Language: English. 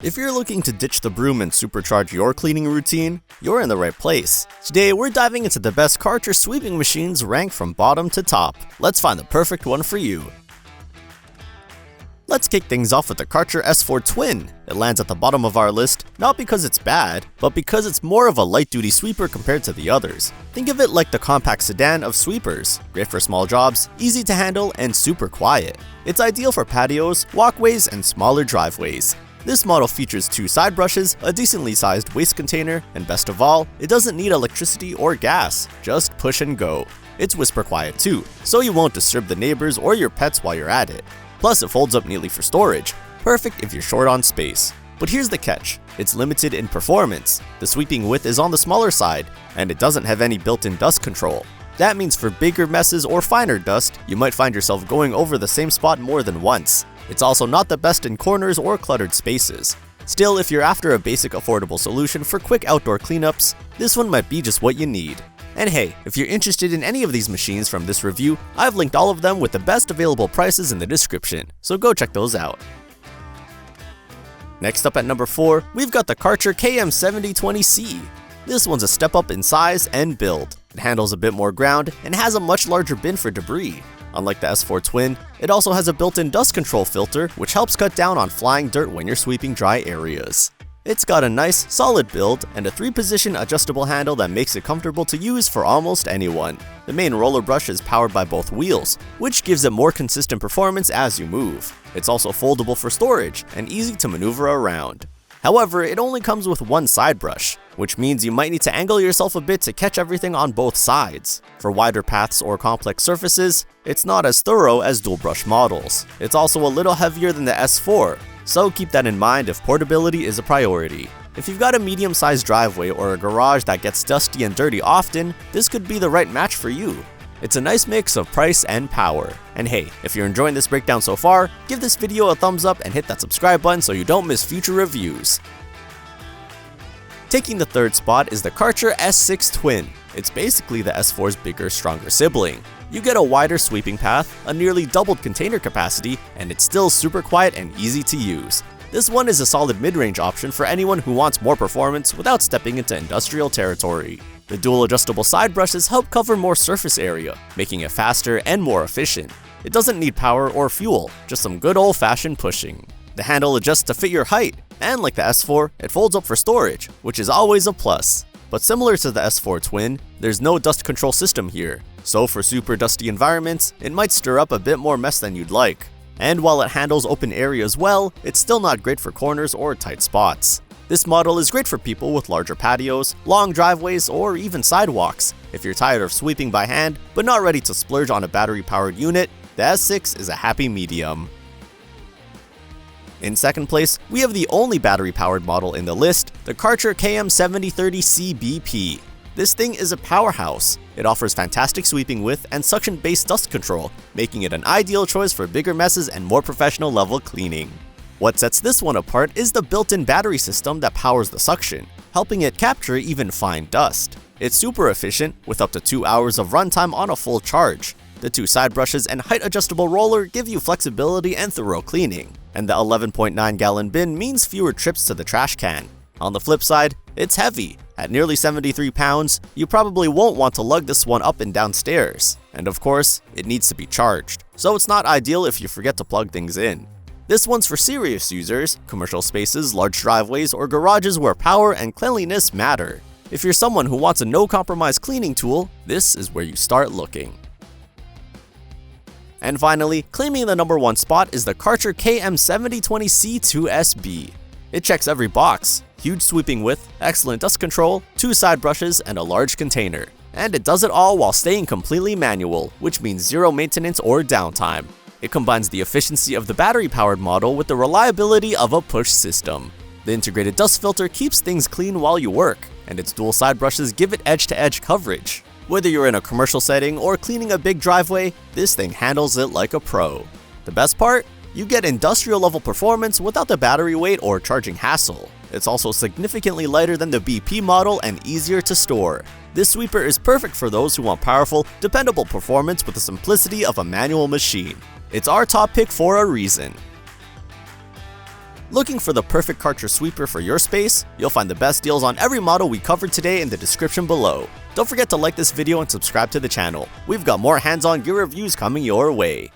If you're looking to ditch the broom and supercharge your cleaning routine, you're in the right place. Today, we're diving into the best Karcher sweeping machines ranked from bottom to top. Let's find the perfect one for you. Let's kick things off with the Kärcher S4 Twin. It lands at the bottom of our list, not because it's bad, but because it's more of a light-duty sweeper compared to the others. Think of it like the compact sedan of sweepers, great for small jobs, easy to handle, and super quiet. It's ideal for patios, walkways, and smaller driveways. This model features 2 side brushes, a decently sized waste container, and best of all, it doesn't need electricity or gas, just push and go. It's whisper quiet too, so you won't disturb the neighbors or your pets while you're at it. Plus, it folds up neatly for storage, perfect if you're short on space. But here's the catch, it's limited in performance. The sweeping width is on the smaller side, and it doesn't have any built-in dust control. That means for bigger messes or finer dust, you might find yourself going over the same spot more than once. It's also not the best in corners or cluttered spaces. Still, if you're after a basic affordable solution for quick outdoor cleanups, this one might be just what you need. And hey, if you're interested in any of these machines from this review, I've linked all of them with the best available prices in the description, so go check those out. Next up at number 4, we've got the Kärcher KM 7020C. This one's a step up in size and build. It handles a bit more ground and has a much larger bin for debris. Unlike the S4 Twin, it also has a built-in dust control filter, which helps cut down on flying dirt when you're sweeping dry areas. It's got a nice, solid build and a 3-position adjustable handle that makes it comfortable to use for almost anyone. The main roller brush is powered by both wheels, which gives it more consistent performance as you move. It's also foldable for storage and easy to maneuver around. However, it only comes with 1 side brush, which means you might need to angle yourself a bit to catch everything on both sides. For wider paths or complex surfaces, it's not as thorough as dual brush models. It's also a little heavier than the S4, so keep that in mind if portability is a priority. If you've got a medium-sized driveway or a garage that gets dusty and dirty often, this could be the right match for you. It's a nice mix of price and power. And hey, if you're enjoying this breakdown so far, give this video a thumbs up and hit that subscribe button so you don't miss future reviews. Taking the 3rd spot is the Kärcher S6 Twin. It's basically the S4's bigger, stronger sibling. You get a wider sweeping path, a nearly doubled container capacity, and it's still super quiet and easy to use. This one is a solid mid-range option for anyone who wants more performance without stepping into industrial territory. The dual adjustable side brushes help cover more surface area, making it faster and more efficient. It doesn't need power or fuel, just some good old-fashioned pushing. The handle adjusts to fit your height, and like the S4, it folds up for storage, which is always a plus. But similar to the S4 Twin, there's no dust control system here, so for super dusty environments, it might stir up a bit more mess than you'd like. And while it handles open areas well, it's still not great for corners or tight spots. This model is great for people with larger patios, long driveways, or even sidewalks. If you're tired of sweeping by hand, but not ready to splurge on a battery-powered unit, the S6 is a happy medium. In 2nd place, we have the only battery-powered model in the list, the Kärcher KM 7030C BP. This thing is a powerhouse. It offers fantastic sweeping width and suction-based dust control, making it an ideal choice for bigger messes and more professional level cleaning. What sets this one apart is the built-in battery system that powers the suction, helping it capture even fine dust. It's super efficient, with up to 2 hours of runtime on a full charge. The 2 side brushes and height-adjustable roller give you flexibility and thorough cleaning, and the 11.9-gallon bin means fewer trips to the trash can. On the flip side, it's heavy. At nearly 73 pounds, you probably won't want to lug this one up and down stairs. And of course, it needs to be charged, so it's not ideal if you forget to plug things in. This one's for serious users, commercial spaces, large driveways, or garages where power and cleanliness matter. If you're someone who wants a no-compromise cleaning tool, this is where you start looking. And finally, claiming the number 1 spot is the Kärcher KM 7020C2SB. It checks every box: huge sweeping width, excellent dust control, 2 side brushes, and a large container. And it does it all while staying completely manual, which means 0 maintenance or downtime. It combines the efficiency of the battery-powered model with the reliability of a push system. The integrated dust filter keeps things clean while you work, and its dual side brushes give it edge-to-edge coverage. Whether you're in a commercial setting or cleaning a big driveway, this thing handles it like a pro. The best part? You get industrial-level performance without the battery weight or charging hassle. It's also significantly lighter than the BP model and easier to store. This sweeper is perfect for those who want powerful, dependable performance with the simplicity of a manual machine. It's our top pick for a reason. Looking for the perfect Karcher sweeper for your space? You'll find the best deals on every model we covered today in the description below. Don't forget to like this video and subscribe to the channel. We've got more hands-on gear reviews coming your way.